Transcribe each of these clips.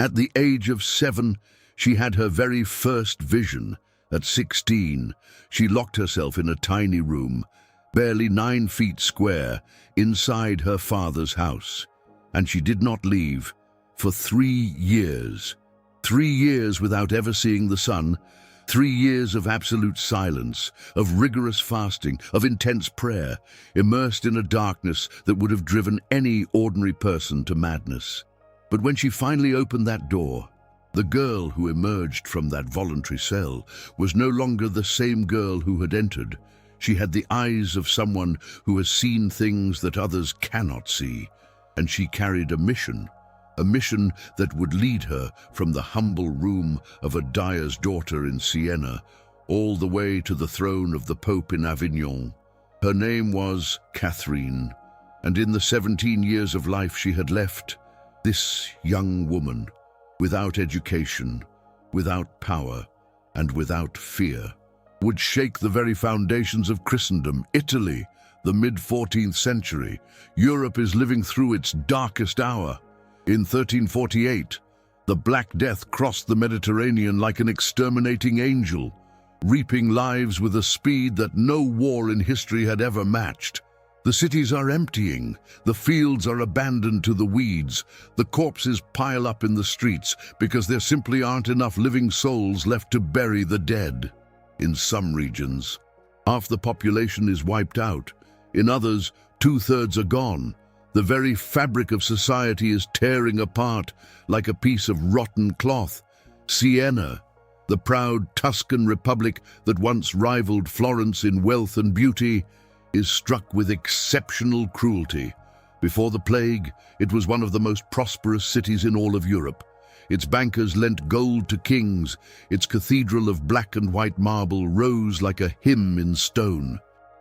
At the age of 7, she had her very first vision. At 16, she locked herself in a tiny room, barely 9 feet square, inside her father's house. And she did not leave for 3 years. 3 years without ever seeing the sun. 3 years of absolute silence, of rigorous fasting, of intense prayer, immersed in a darkness that would have driven any ordinary person to madness. But when she finally opened that door, the girl who emerged from that voluntary cell was no longer the same girl who had entered. She had the eyes of someone who has seen things that others cannot see, and she carried a mission that would lead her from the humble room of a dyer's daughter in Siena all the way to the throne of the Pope in Avignon. Her name was Catherine, and in the 17 years of life she had left, this young woman, without education, without power, and without fear, would shake the very foundations of Christendom. Italy, the mid-14th century. Europe is living through its darkest hour. In 1348, the Black Death crossed the Mediterranean like an exterminating angel, reaping lives with a speed that no war in history had ever matched. The cities are emptying, the fields are abandoned to the weeds, the corpses pile up in the streets because there simply aren't enough living souls left to bury the dead. In some regions, half the population is wiped out. In others, 2/3 are gone. The very fabric of society is tearing apart like a piece of rotten cloth. Siena, the proud Tuscan republic that once rivaled Florence in wealth and beauty, is struck with exceptional cruelty. Before the plague, it was one of the most prosperous cities in all of Europe. Its bankers lent gold to kings. Its cathedral of black and white marble rose like a hymn in stone.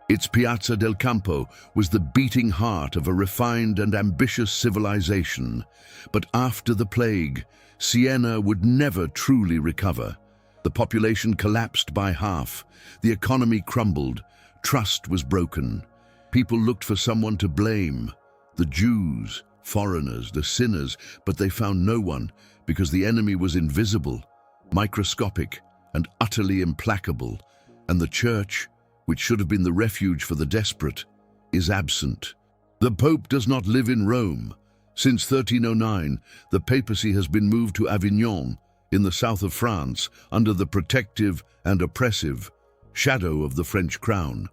Its Piazza del Campo was the beating heart of a refined and ambitious civilization. But after the plague, Siena would never truly recover. The population collapsed by half. The economy crumbled. Trust was broken. People looked for someone to blame. The Jews, foreigners, the sinners, but they found no one because the enemy was invisible, microscopic, and utterly implacable. And the church, which should have been the refuge for the desperate, is absent. The Pope does not live in Rome. Since 1309, the papacy has been moved to Avignon, in the south of France, under the protective and oppressive shadow of the French crown.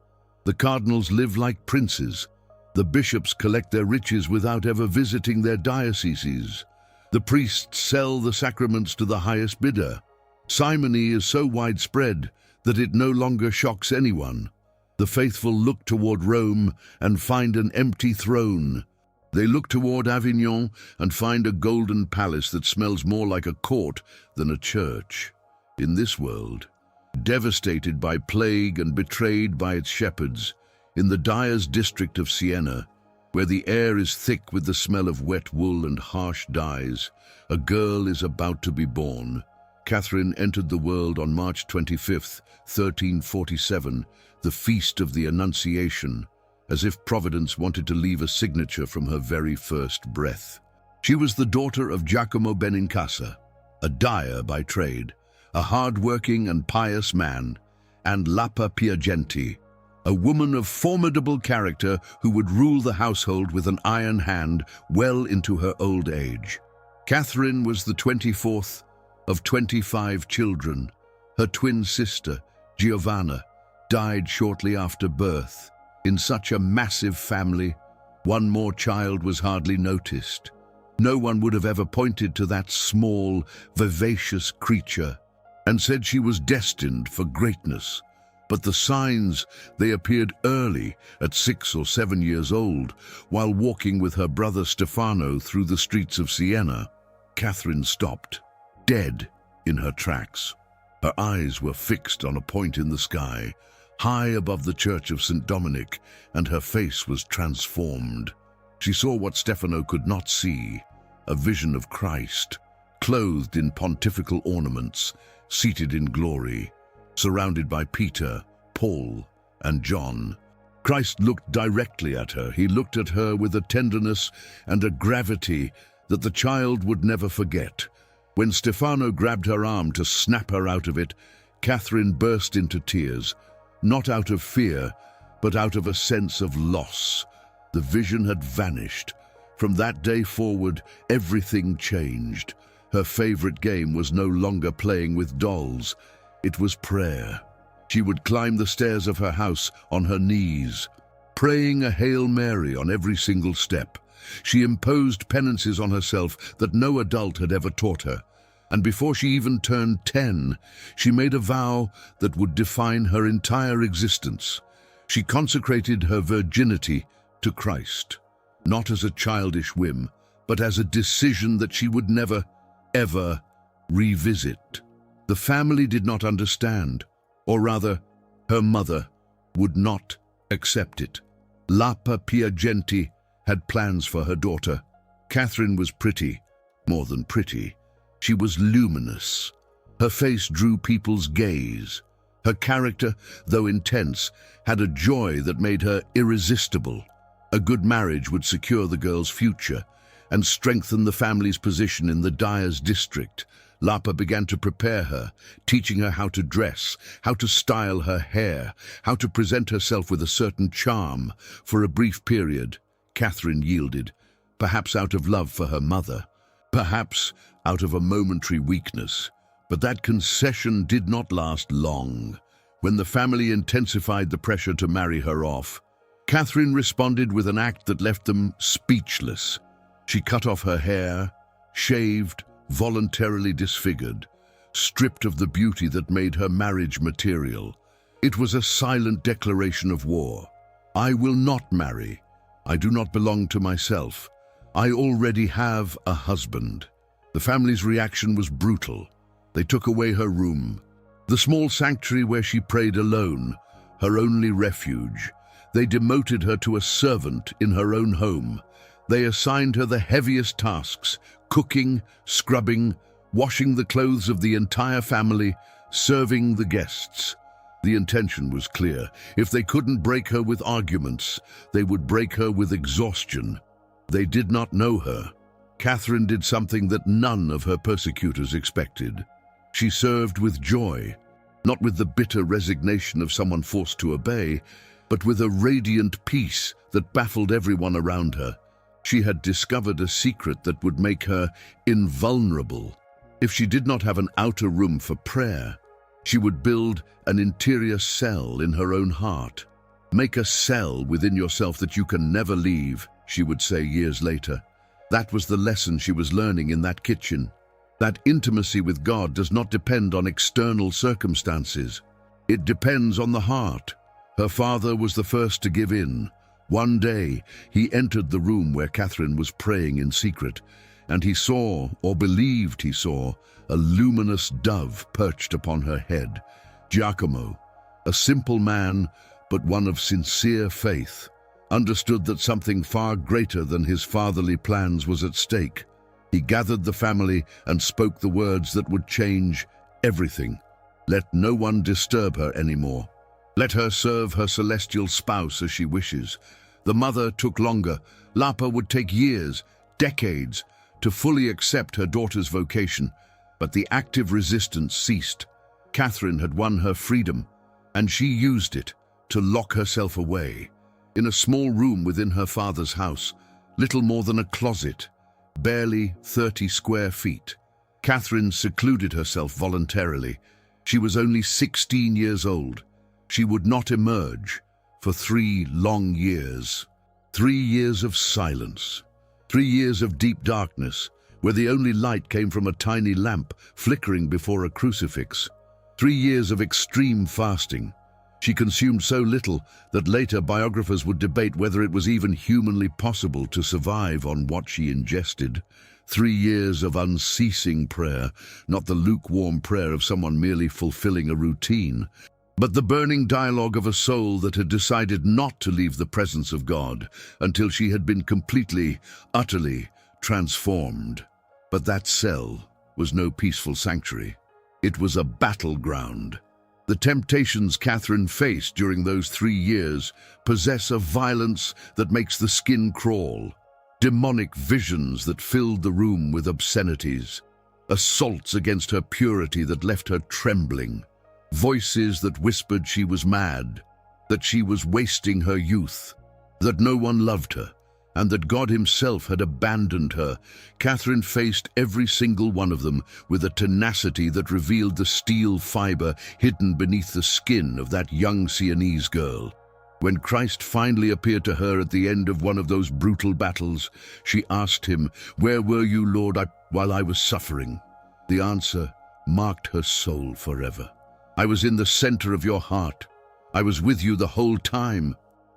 The cardinals live like princes. The bishops collect their riches without ever visiting their dioceses. The priests sell the sacraments to the highest bidder. Simony is so widespread that it no longer shocks anyone. The faithful look toward Rome and find an empty throne. They look toward Avignon and find a golden palace that smells more like a court than a church. In this world, devastated by plague and betrayed by its shepherds, in the dyer's district of Siena, where the air is thick with the smell of wet wool and harsh dyes, a girl is about to be born. Catherine entered the world on March 25th, 1347, the feast of the Annunciation, as if Providence wanted to leave a signature from her very first breath. She was the daughter of Giacomo Benincasa, a dyer by trade, a hard-working and pious man, and Lapa Piagenti, a woman of formidable character who would rule the household with an iron hand well into her old age. Catherine was the 24th of 25 children. Her twin sister, Giovanna, died shortly after birth. In such a massive family, one more child was hardly noticed. No one would have ever pointed to that small, vivacious creature and said she was destined for greatness. But the signs, they appeared early, at 6 or 7 years old, while walking with her brother Stefano through the streets of Siena. Catherine stopped, dead in her tracks. Her eyes were fixed on a point in the sky, high above the church of St. Dominic, and her face was transformed. She saw what Stefano could not see, a vision of Christ, clothed in pontifical ornaments, seated in glory, surrounded by Peter, Paul, and John. Christ looked directly at her. He looked at her with a tenderness and a gravity that the child would never forget. When Stefano grabbed her arm to snap her out of it, Catherine burst into tears, not out of fear, but out of a sense of loss. The vision had vanished. From that day forward, everything changed. Her favorite game was no longer playing with dolls. It was prayer. She would climb the stairs of her house on her knees, praying a Hail Mary on every single step. She imposed penances on herself that no adult had ever taught her. And before she even turned 10, she made a vow that would define her entire existence. She consecrated her virginity to Christ, not as a childish whim, but as a decision that she would never, ever revisit. The family did not understand, or rather, her mother would not accept it. Lapa Piagenti had plans for her daughter. Catherine was pretty, more than pretty. She was luminous. Her face drew people's gaze. Her character, though intense, had a joy that made her irresistible. A good marriage would secure the girl's future and strengthen the family's position in the dyer's district. Lapa began to prepare her, teaching her how to dress, how to style her hair, how to present herself with a certain charm. For a brief period, Catherine yielded, perhaps out of love for her mother, perhaps out of a momentary weakness. But that concession did not last long. When the family intensified the pressure to marry her off, Catherine responded with an act that left them speechless. She cut off her hair, shaved, voluntarily disfigured, stripped of the beauty that made her marriage material. It was a silent declaration of war. I will not marry. I do not belong to myself. I already have a husband. The family's reaction was brutal. They took away her room, the small sanctuary where she prayed alone, her only refuge. They demoted her to a servant in her own home. They assigned her the heaviest tasks: cooking, scrubbing, washing the clothes of the entire family, serving the guests. The intention was clear. If they couldn't break her with arguments, they would break her with exhaustion. They did not know her. Catherine did something that none of her persecutors expected. She served with joy, not with the bitter resignation of someone forced to obey, but with a radiant peace that baffled everyone around her. She had discovered a secret that would make her invulnerable. If she did not have an outer room for prayer, she would build an interior cell in her own heart. Make a cell within yourself that you can never leave, she would say years later. That was the lesson she was learning in that kitchen. That intimacy with God does not depend on external circumstances. It depends on the heart. Her father was the first to give in. One day, he entered the room where Catherine was praying in secret, and he saw, or believed he saw, a luminous dove perched upon her head. Giacomo, a simple man, but one of sincere faith, understood that something far greater than his fatherly plans was at stake. He gathered the family and spoke the words that would change everything. Let no one disturb her anymore. Let her serve her celestial spouse as she wishes. The mother took longer. Lapa would take years, decades, to fully accept her daughter's vocation, but the active resistance ceased. Catherine had won her freedom, and she used it to lock herself away. In a small room within her father's house, little more than a closet, barely 30 square feet, Catherine secluded herself voluntarily. She was only 16 years old. She would not emerge for 3 long years. 3 years of silence. 3 years of deep darkness, where the only light came from a tiny lamp flickering before a crucifix. 3 years of extreme fasting. She consumed so little that later biographers would debate whether it was even humanly possible to survive on what she ingested. 3 years of unceasing prayer, not the lukewarm prayer of someone merely fulfilling a routine, but the burning dialogue of a soul that had decided not to leave the presence of God until she had been completely, utterly transformed. But that cell was no peaceful sanctuary. It was a battleground. The temptations Catherine faced during those 3 years possess a violence that makes the skin crawl. Demonic visions that filled the room with obscenities. assaults against her purity that left her trembling, voices that whispered she was mad, that she was wasting her youth, that no one loved her, and that God himself had abandoned her. Catherine faced every single one of them with a tenacity that revealed the steel fiber hidden beneath the skin of that young Sienese girl. When Christ finally appeared to her at the end of one of those brutal battles, she asked him, "Where were you, Lord, while I was suffering?" The answer marked her soul forever. "I was in the center of your heart. I was with you the whole time."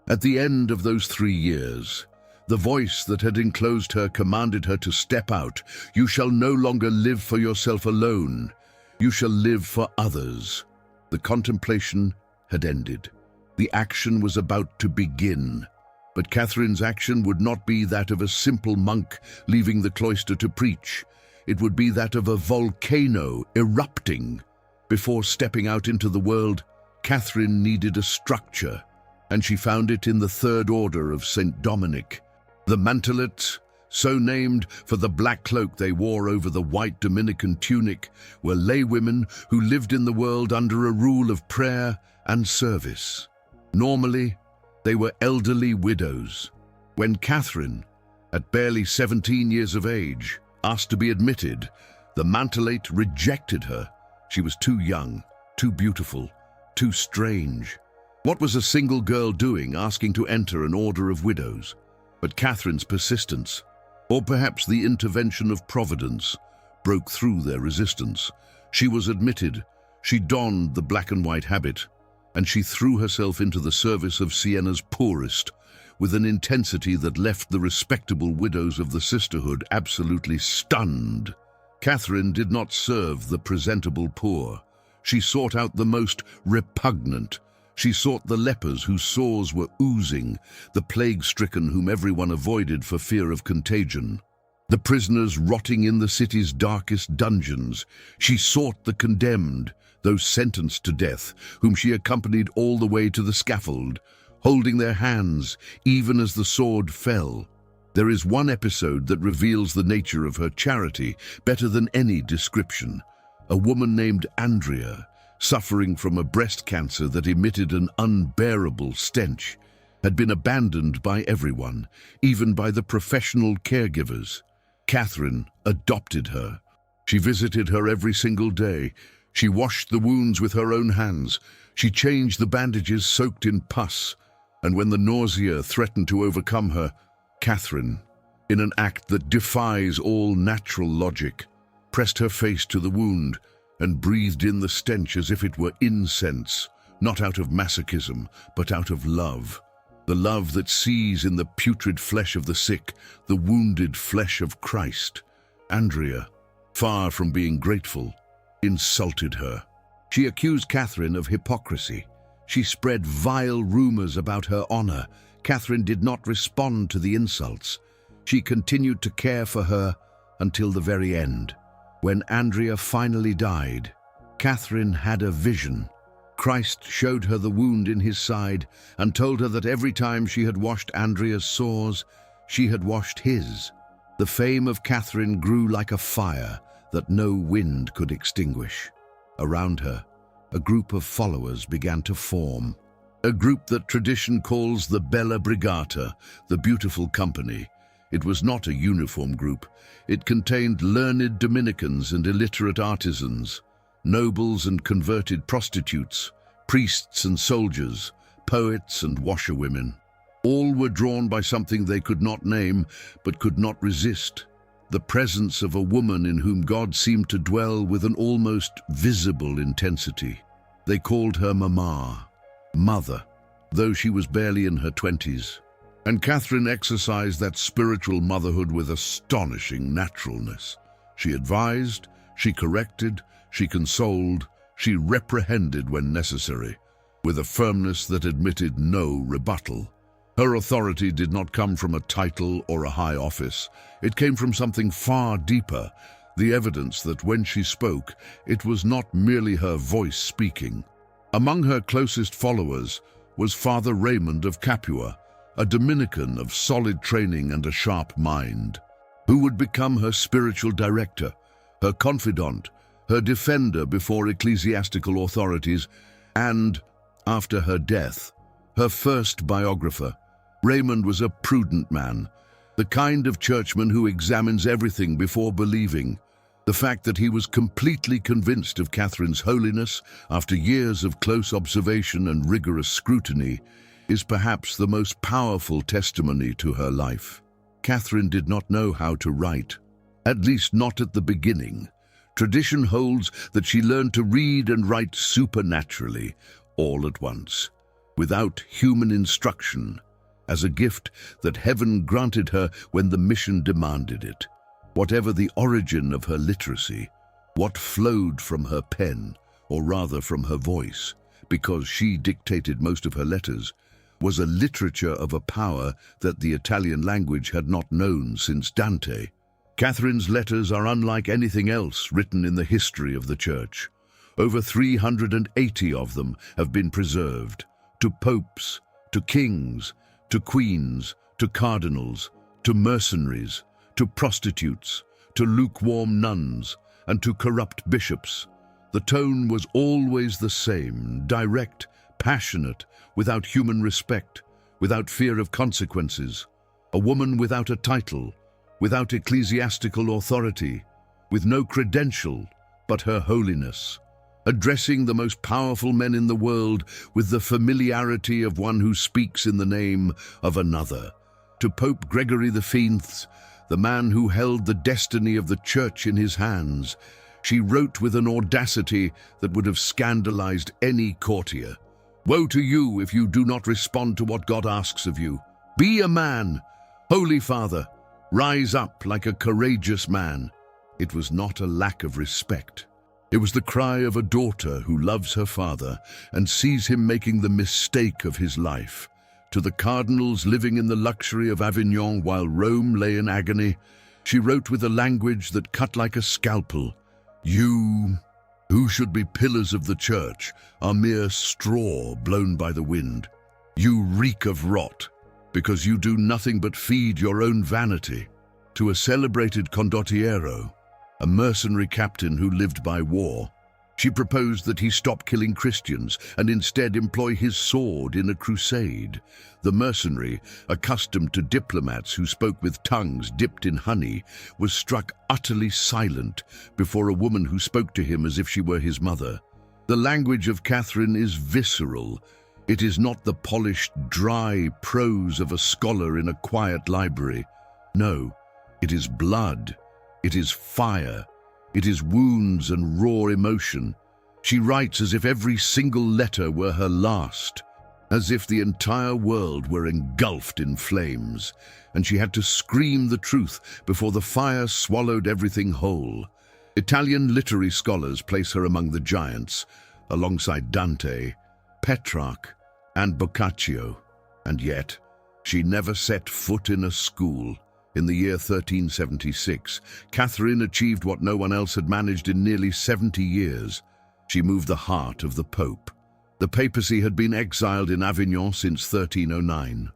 At the end of those 3 years, the voice that had enclosed her commanded her to step out. "You shall no longer live for yourself alone. You shall live for others." The contemplation had ended. The action was about to begin. But Catherine's action would not be that of a simple monk leaving the cloister to preach. It would be that of a volcano erupting. Before stepping out into the world, Catherine needed a structure, and she found it in the Third Order of St. Dominic. The mantelets, so named for the black cloak they wore over the white Dominican tunic, were laywomen who lived in the world under a rule of prayer and service. Normally, they were elderly widows. When Catherine, at barely 17 years of age, asked to be admitted, the mantelate rejected her. She was too young, too beautiful, too strange. What was a single girl doing asking to enter an order of widows? But Catherine's persistence, or perhaps the intervention of Providence, broke through their resistance. She was admitted, she donned the black and white habit, and she threw herself into the service of Siena's poorest with an intensity that left the respectable widows of the sisterhood absolutely stunned. Catherine did not serve the presentable poor. She sought out the most repugnant. She sought the lepers whose sores were oozing, the plague-stricken whom everyone avoided for fear of contagion, the prisoners rotting in the city's darkest dungeons. She sought the condemned, those sentenced to death, whom she accompanied all the way to the scaffold, holding their hands even as the sword fell. There is one episode that reveals the nature of her charity better than any description. A woman named Andrea, suffering from a breast cancer that emitted an unbearable stench, had been abandoned by everyone, even by the professional caregivers. Catherine adopted her. She visited her every single day. She washed the wounds with her own hands. She changed the bandages soaked in pus. And when the nausea threatened to overcome her, Catherine, in an act that defies all natural logic, pressed her face to the wound and breathed in the stench as if it were incense, not out of masochism, but out of love. The love that sees in the putrid flesh of the sick the wounded flesh of Christ. Andrea, far from being grateful, insulted her. She accused Catherine of hypocrisy. She spread vile rumors about her honor. Catherine did not respond to the insults. She continued to care for her until the very end. When Andrea finally died, Catherine had a vision. Christ showed her the wound in his side and told her that every time she had washed Andrea's sores, she had washed his. The fame of Catherine grew like a fire that no wind could extinguish. Around her, a group of followers began to form. A group that tradition calls the Bella Brigata, the beautiful company. It was not a uniform group. It contained learned Dominicans and illiterate artisans, nobles and converted prostitutes, priests and soldiers, poets and washerwomen. All were drawn by something they could not name, but could not resist. The presence of a woman in whom God seemed to dwell with an almost visible intensity. They called her Mama, Mother, though she was barely in her 20s. And Catherine exercised that spiritual motherhood with astonishing naturalness. She advised, she corrected, she consoled, she reprehended when necessary, with a firmness that admitted no rebuttal. Her authority did not come from a title or a high office. It came from something far deeper, the evidence that when she spoke, it was not merely her voice speaking. Among her closest followers was Father Raymond of Capua, a Dominican of solid training and a sharp mind, who would become her spiritual director, her confidant, her defender before ecclesiastical authorities, and, after her death, her first biographer. Raymond was a prudent man, the kind of churchman who examines everything before believing. The fact that he was completely convinced of Catherine's holiness after years of close observation and rigorous scrutiny is perhaps the most powerful testimony to her life. Catherine did not know how to write, at least not at the beginning. Tradition holds that she learned to read and write supernaturally, all at once, without human instruction, as a gift that heaven granted her when the mission demanded it. Whatever the origin of her literacy, what flowed from her pen, or rather from her voice, because she dictated most of her letters, was a literature of a power that the Italian language had not known since Dante. Catherine's letters are unlike anything else written in the history of the Church. Over 380 of them have been preserved, to popes, to kings, to queens, to cardinals, to mercenaries, to prostitutes, to lukewarm nuns, and to corrupt bishops. The tone was always the same, direct, passionate, without human respect, without fear of consequences. A woman without a title, without ecclesiastical authority, with no credential but her holiness, addressing the most powerful men in the world with the familiarity of one who speaks in the name of another. To Pope Gregory XV, the man who held the destiny of the Church in his hands, she wrote with an audacity that would have scandalized any courtier. Woe to you if you do not respond to what God asks of you. Be a man, Holy Father, rise up like a courageous man. It was not a lack of respect. It was the cry of a daughter who loves her father and sees him making the mistake of his life. To the cardinals living in the luxury of Avignon while Rome lay in agony, she wrote with a language that cut like a scalpel. You, who should be pillars of the Church, are mere straw blown by the wind. You reek of rot, because you do nothing but feed your own vanity. To a celebrated condottiero, a mercenary captain who lived by war, she proposed that he stop killing Christians and instead employ his sword in a crusade. The mercenary, accustomed to diplomats who spoke with tongues dipped in honey, was struck utterly silent before a woman who spoke to him as if she were his mother. The language of Catherine is visceral. It is not the polished, dry prose of a scholar in a quiet library. No, it is blood, it is fire, it is wounds and raw emotion. She writes as if every single letter were her last, as if the entire world were engulfed in flames, and she had to scream the truth before the fire swallowed everything whole. Italian literary scholars place her among the giants, alongside Dante, Petrarch, and Boccaccio. And yet, she never set foot in a school. In the year 1376, Catherine achieved what no one else had managed in nearly 70 years. She moved the heart of the Pope. The papacy had been exiled in Avignon since 1309.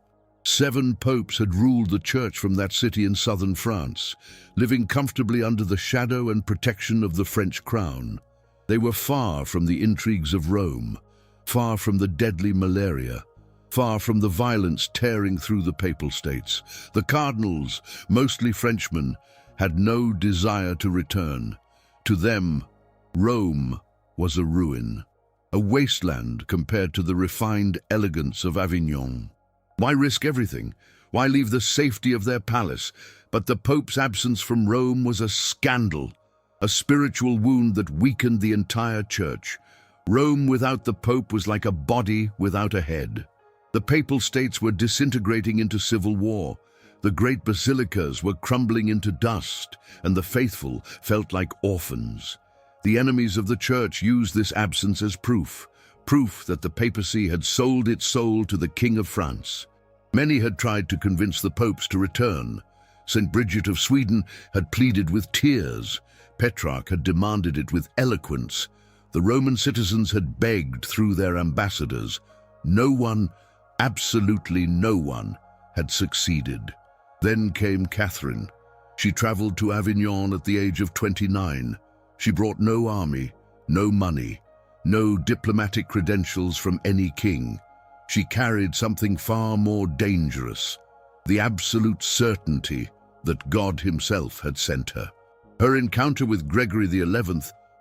7 popes had ruled the Church from that city in southern France, living comfortably under the shadow and protection of the French crown. They were far from the intrigues of Rome, far from the deadly malaria, far from the violence tearing through the papal states. The cardinals, mostly Frenchmen, had no desire to return. To them, Rome was a ruin, a wasteland compared to the refined elegance of Avignon. Why risk everything? Why leave the safety of their palace? But the Pope's absence from Rome was a scandal, a spiritual wound that weakened the entire Church. Rome without the Pope was like a body without a head. The papal states were disintegrating into civil war. The great basilicas were crumbling into dust, and the faithful felt like orphans. The enemies of the Church used this absence as proof that the papacy had sold its soul to the King of France. Many had tried to convince the popes to return. St. Bridget of Sweden had pleaded with tears. Petrarch had demanded it with eloquence. The Roman citizens had begged through their ambassadors. No one, absolutely no one, had succeeded. Then came Catherine. She traveled to Avignon at the age of 29. She brought no army, no money, no diplomatic credentials from any king. She carried something far more dangerous, the absolute certainty that God himself had sent her. Her encounter with Gregory XI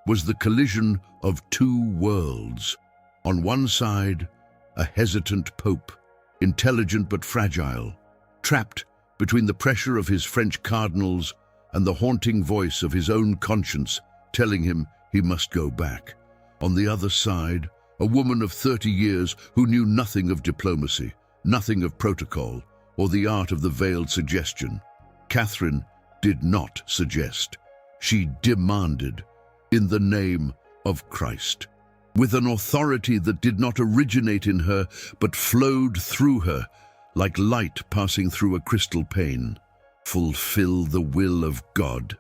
was the collision of two worlds. On one side, a hesitant pope, intelligent but fragile, trapped between the pressure of his French cardinals and the haunting voice of his own conscience telling him he must go back. On the other side, a woman of 30 years who knew nothing of diplomacy, nothing of protocol, or the art of the veiled suggestion. Catherine did not suggest. She demanded, in the name of Christ, with an authority that did not originate in her but flowed through her, like light passing through a crystal pane. "Fulfill the will of God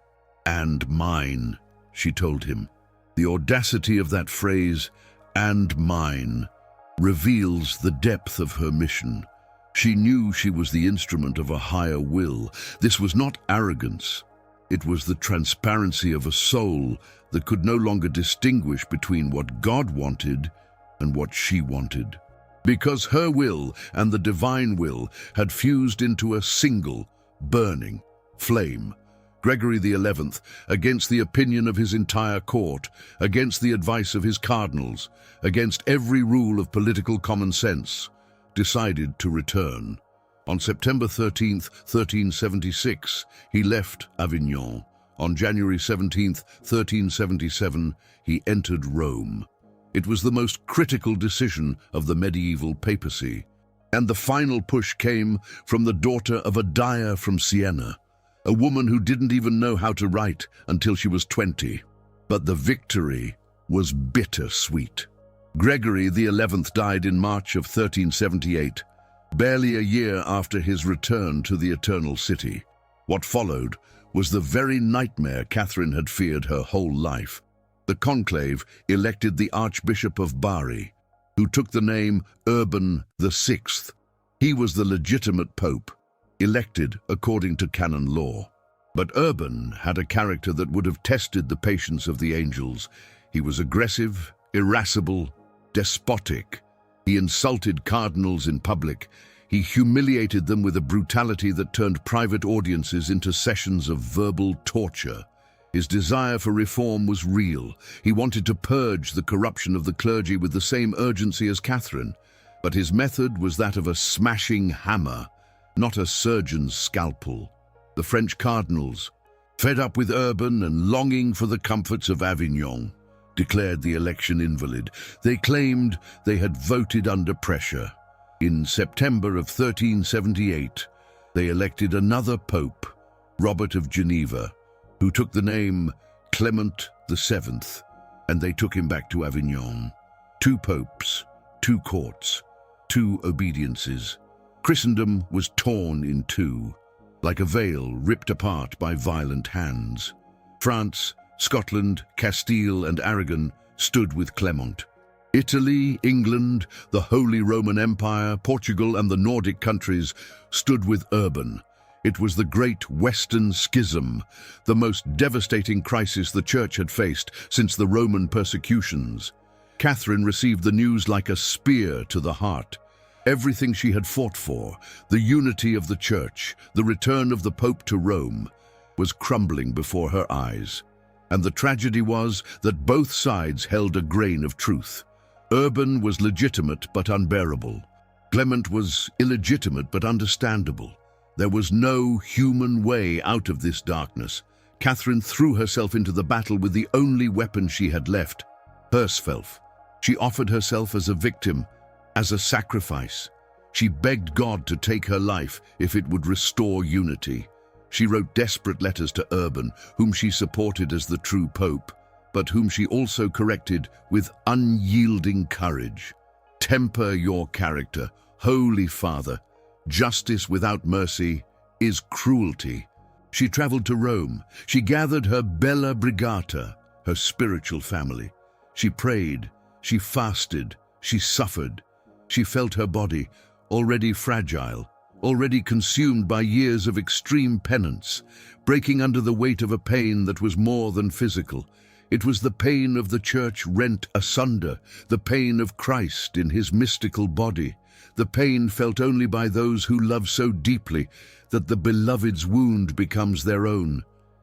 and mine," she told him. The audacity of that phrase, "and mine," reveals the depth of her mission. She knew she was the instrument of a higher will. This was not arrogance. It was the transparency of a soul that could no longer distinguish between what God wanted and what she wanted. Because her will and the divine will had fused into a single, burning flame. Gregory XI, against the opinion of his entire court, against the advice of his cardinals, against every rule of political common sense, decided to return. On September 13th, 1376, he left Avignon. On January 17th, 1377, he entered Rome. It was the most critical decision of the medieval papacy, and the final push came from the daughter of a dyer from Siena, a woman who didn't even know how to write until she was 20. But the victory was bittersweet. Gregory XI died in March of 1378, barely a year after his return to the Eternal City. What followed was the very nightmare Catherine had feared her whole life. The conclave elected the Archbishop of Bari, who took the name Urban VI. He was the legitimate pope, elected according to canon law. But Urban had a character that would have tested the patience of the angels. He was aggressive, irascible, despotic. He insulted cardinals in public. He humiliated them with a brutality that turned private audiences into sessions of verbal torture. His desire for reform was real. He wanted to purge the corruption of the clergy with the same urgency as Catherine, but his method was that of a smashing hammer, not a surgeon's scalpel. The French cardinals, fed up with Urban and longing for the comforts of Avignon, declared the election invalid. They claimed they had voted under pressure. In September of 1378, they elected another pope, Robert of Geneva, who took the name Clement VII, and they took him back to Avignon. Two popes, two courts, two obediences. Christendom was torn in two, like a veil ripped apart by violent hands. France, Scotland, Castile, and Aragon stood with Clement. Italy, England, the Holy Roman Empire, Portugal, and the Nordic countries stood with Urban. It was the Great Western Schism, the most devastating crisis the Church had faced since the Roman persecutions. Catherine received the news like a spear to the heart. Everything she had fought for, the unity of the Church, the return of the Pope to Rome, was crumbling before her eyes. And the tragedy was that both sides held a grain of truth. Urban was legitimate but unbearable. Clement was illegitimate but understandable. There was no human way out of this darkness. Catherine threw herself into the battle with the only weapon she had left, Hersfeld. She offered herself as a victim, as a sacrifice. She begged God to take her life if it would restore unity. She wrote desperate letters to Urban, whom she supported as the true pope, but whom she also corrected with unyielding courage. "Temper your character, Holy Father. Justice without mercy is cruelty." She traveled to Rome. She gathered her Bella Brigata, her spiritual family. She prayed, she fasted, she suffered. She felt her body, already fragile, already consumed by years of extreme penance, breaking under the weight of a pain that was more than physical. It was the pain of the church rent asunder, the pain of Christ in his mystical body, the pain felt only by those who love so deeply that the beloved's wound becomes their own.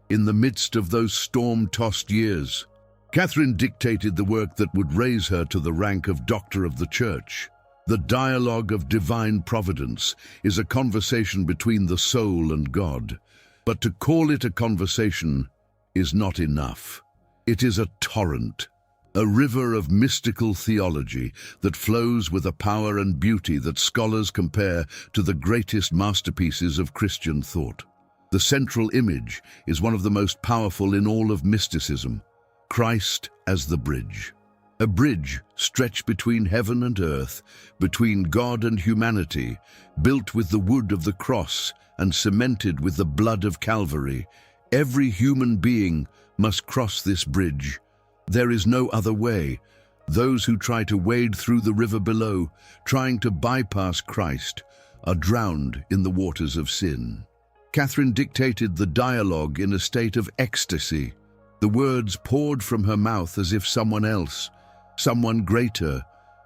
In the midst of those storm-tossed years, Catherine dictated the work that would raise her to the rank of Doctor of the Church. The dialogue of divine providence is a conversation between the soul and God. But to call it a conversation is not enough. It is a torrent, a river of mystical theology that flows with a power and beauty that scholars compare to the greatest masterpieces of Christian thought. The central image is one of the most powerful in all of mysticism: Christ as the bridge. A bridge stretched between heaven and earth, between God and humanity, built with the wood of the cross and cemented with the blood of Calvary. Every human being must cross this bridge. There is no other way. Those who try to wade through the river below, trying to bypass Christ, are drowned in the waters of sin. Catherine dictated the dialogue in a state of ecstasy. The words poured from her mouth as if someone else, someone greater,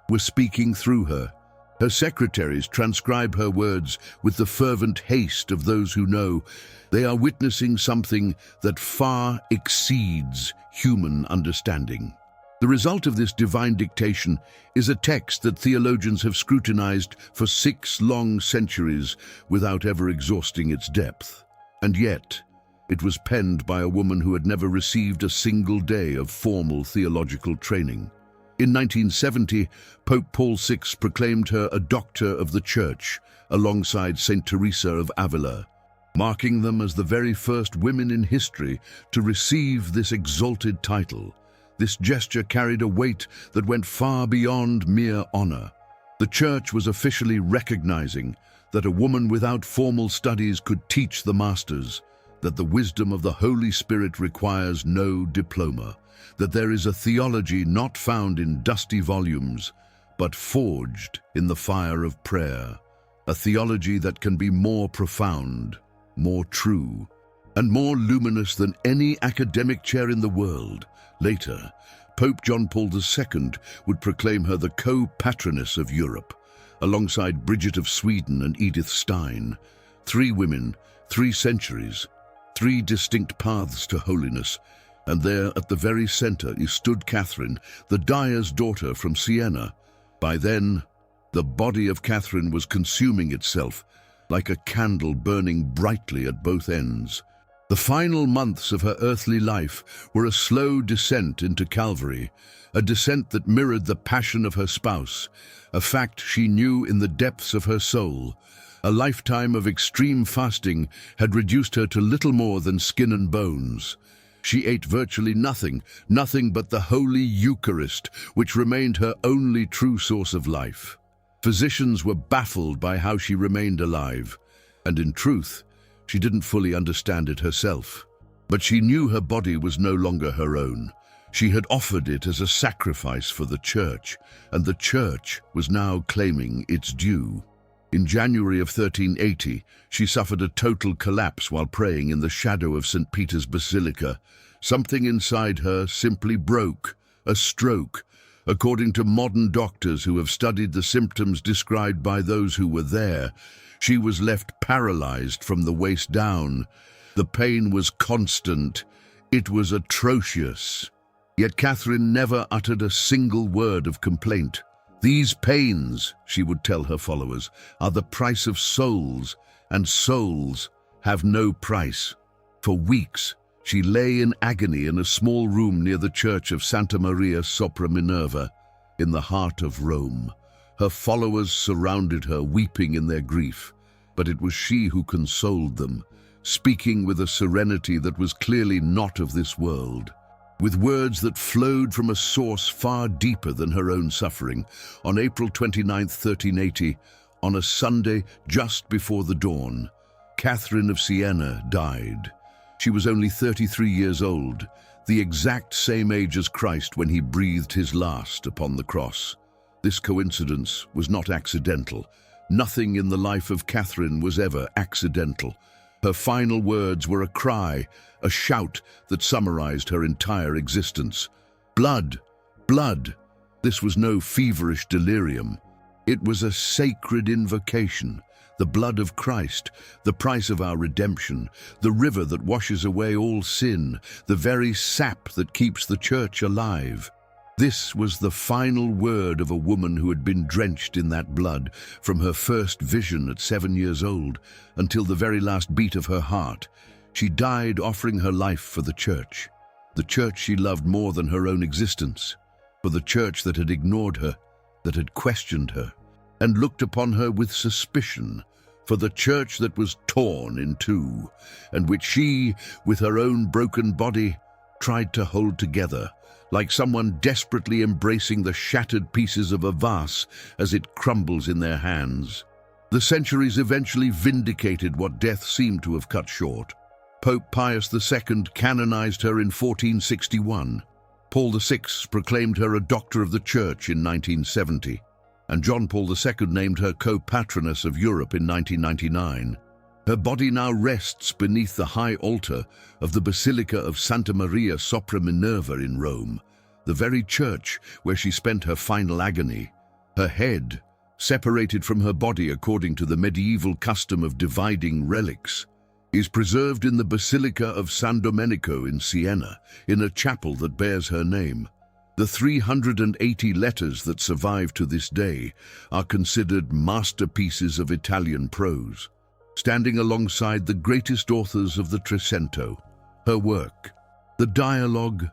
was speaking through her. Her secretaries transcribe her words with the fervent haste of those who know they are witnessing something that far exceeds human understanding. The result of this divine dictation is a text that theologians have scrutinized for 6 long centuries without ever exhausting its depth. And yet, it was penned by a woman who had never received a single day of formal theological training. In 1970, Pope Paul VI proclaimed her a Doctor of the Church, alongside Saint Teresa of Avila, marking them as the very first women in history to receive this exalted title. This gesture carried a weight that went far beyond mere honor. The Church was officially recognizing that a woman without formal studies could teach the masters, that the wisdom of the Holy Spirit requires no diploma, that there is a theology not found in dusty volumes, but forged in the fire of prayer, a theology that can be more profound, more true, and more luminous than any academic chair in the world. Later, Pope John Paul II would proclaim her the co-patroness of Europe, alongside Bridget of Sweden and Edith Stein. 3 women, 3 centuries, 3 distinct paths to holiness, and there at the very center stood Catherine, the dyer's daughter from Siena. By then, the body of Catherine was consuming itself like a candle burning brightly at both ends. The final months of her earthly life were a slow descent into Calvary, a descent that mirrored the passion of her spouse, a fact she knew in the depths of her soul. A lifetime of extreme fasting had reduced her to little more than skin and bones. She ate virtually nothing but the Holy Eucharist, which remained her only true source of life. Physicians were baffled by how she remained alive, and in truth, she didn't fully understand it herself. But she knew her body was no longer her own. She had offered it as a sacrifice for the Church, and the Church was now claiming its due. In January of 1380, she suffered a total collapse while praying in the shadow of St. Peter's Basilica. Something inside her simply broke, a stroke. According to modern doctors who have studied the symptoms described by those who were there, she was left paralyzed from the waist down. The pain was constant. It was atrocious. Yet Catherine never uttered a single word of complaint. "These pains," she would tell her followers, "are the price of souls, and souls have no price." For weeks, she lay in agony in a small room near the church of Santa Maria sopra Minerva, in the heart of Rome. Her followers surrounded her, weeping in their grief, but it was she who consoled them, speaking with a serenity that was clearly not of this world. With words that flowed from a source far deeper than her own suffering, on April 29, 1380, on a Sunday just before the dawn, Catherine of Siena died. She was only 33 years old, the exact same age as Christ when he breathed his last upon the cross. This coincidence was not accidental. Nothing in the life of Catherine was ever accidental. Her final words were a cry, a shout that summarized her entire existence. Blood! Blood! This was no feverish delirium. It was a sacred invocation. The blood of Christ, the price of our redemption, the river that washes away all sin, the very sap that keeps the church alive. This was the final word of a woman who had been drenched in that blood from her first vision at 7 years old until the very last beat of her heart. She died offering her life for the church she loved more than her own existence, for the church that had ignored her, that had questioned her, and looked upon her with suspicion, for the church that was torn in two, and which she, with her own broken body, tried to hold together, like someone desperately embracing the shattered pieces of a vase as it crumbles in their hands. The centuries eventually vindicated what death seemed to have cut short. Pope Pius II canonized her in 1461. Paul VI proclaimed her a Doctor of the Church in 1970, and John Paul II named her co-patroness of Europe in 1999. Her body now rests beneath the high altar of the Basilica of Santa Maria sopra Minerva in Rome, the very church where she spent her final agony. Her head, separated from her body according to the medieval custom of dividing relics, is preserved in the Basilica of San Domenico in Siena, in a chapel that bears her name. The 380 letters that survive to this day are considered masterpieces of Italian prose, standing alongside the greatest authors of the Trecento. Her work, the Dialogue,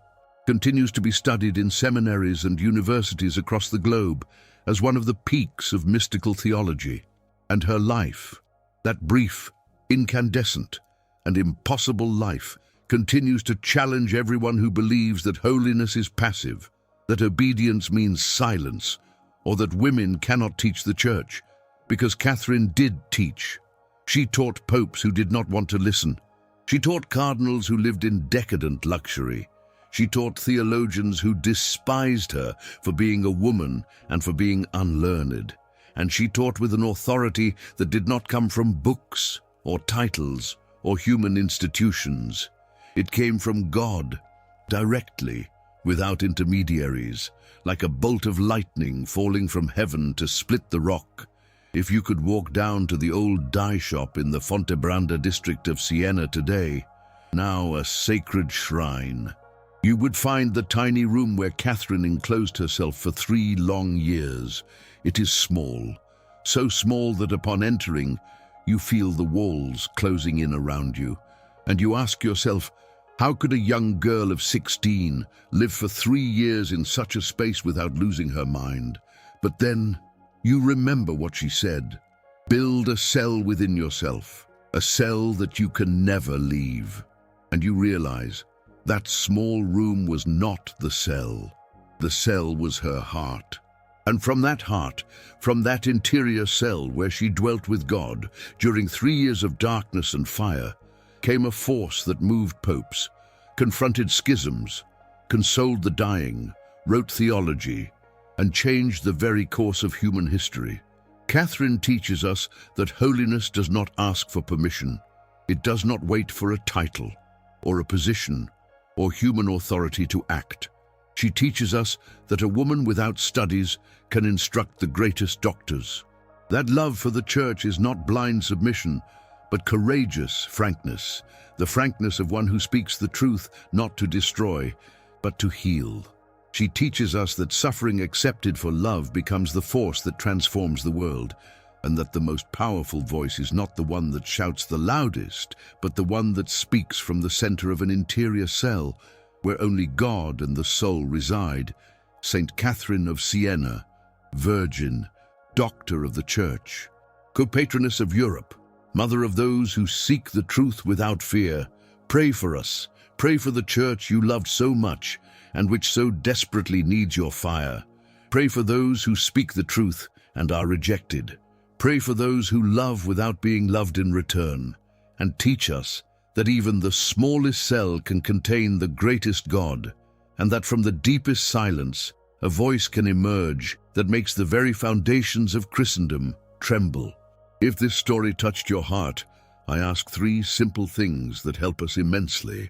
continues to be studied in seminaries and universities across the globe as one of the peaks of mystical theology. And her life, that brief, incandescent, and impossible life, continues to challenge everyone who believes that holiness is passive, that obedience means silence, or that women cannot teach the church, because Catherine did teach. She taught popes who did not want to listen. She taught cardinals who lived in decadent luxury. She taught theologians who despised her for being a woman and for being unlearned. And she taught with an authority that did not come from books or titles or human institutions. It came from God, directly, without intermediaries, like a bolt of lightning falling from heaven to split the rock. If you could walk down to the old dye shop in the Fontebranda district of Siena today, now a sacred shrine, you would find the tiny room where Catherine enclosed herself for 3 long years. It is small, so small that upon entering, you feel the walls closing in around you, and you ask yourself, how could a young girl of 16 live for 3 years in such a space without losing her mind? But then, you remember what she said. Build a cell within yourself, a cell that you can never leave. And you realize that small room was not the cell. The cell was her heart. And from that heart, from that interior cell where she dwelt with God during 3 years of darkness and fire, came a force that moved popes, confronted schisms, consoled the dying, wrote theology, and changed the very course of human history. Catherine teaches us that holiness does not ask for permission. It does not wait for a title, or a position, or human authority to act. She teaches us that a woman without studies can instruct the greatest doctors. That love for the church is not blind submission, but courageous frankness, the frankness of one who speaks the truth not to destroy, but to heal. She teaches us that suffering accepted for love becomes the force that transforms the world, and that the most powerful voice is not the one that shouts the loudest, but the one that speaks from the center of an interior cell, where only God and the soul reside. Saint Catherine of Siena, Virgin, Doctor of the Church, co-patroness of Europe, Mother of those who seek the truth without fear, pray for us. Pray for the church you loved so much and which so desperately needs your fire. Pray for those who speak the truth and are rejected. Pray for those who love without being loved in return. And teach us that even the smallest cell can contain the greatest God, and that from the deepest silence, a voice can emerge that makes the very foundations of Christendom tremble. If this story touched your heart, I ask three simple things that help us immensely.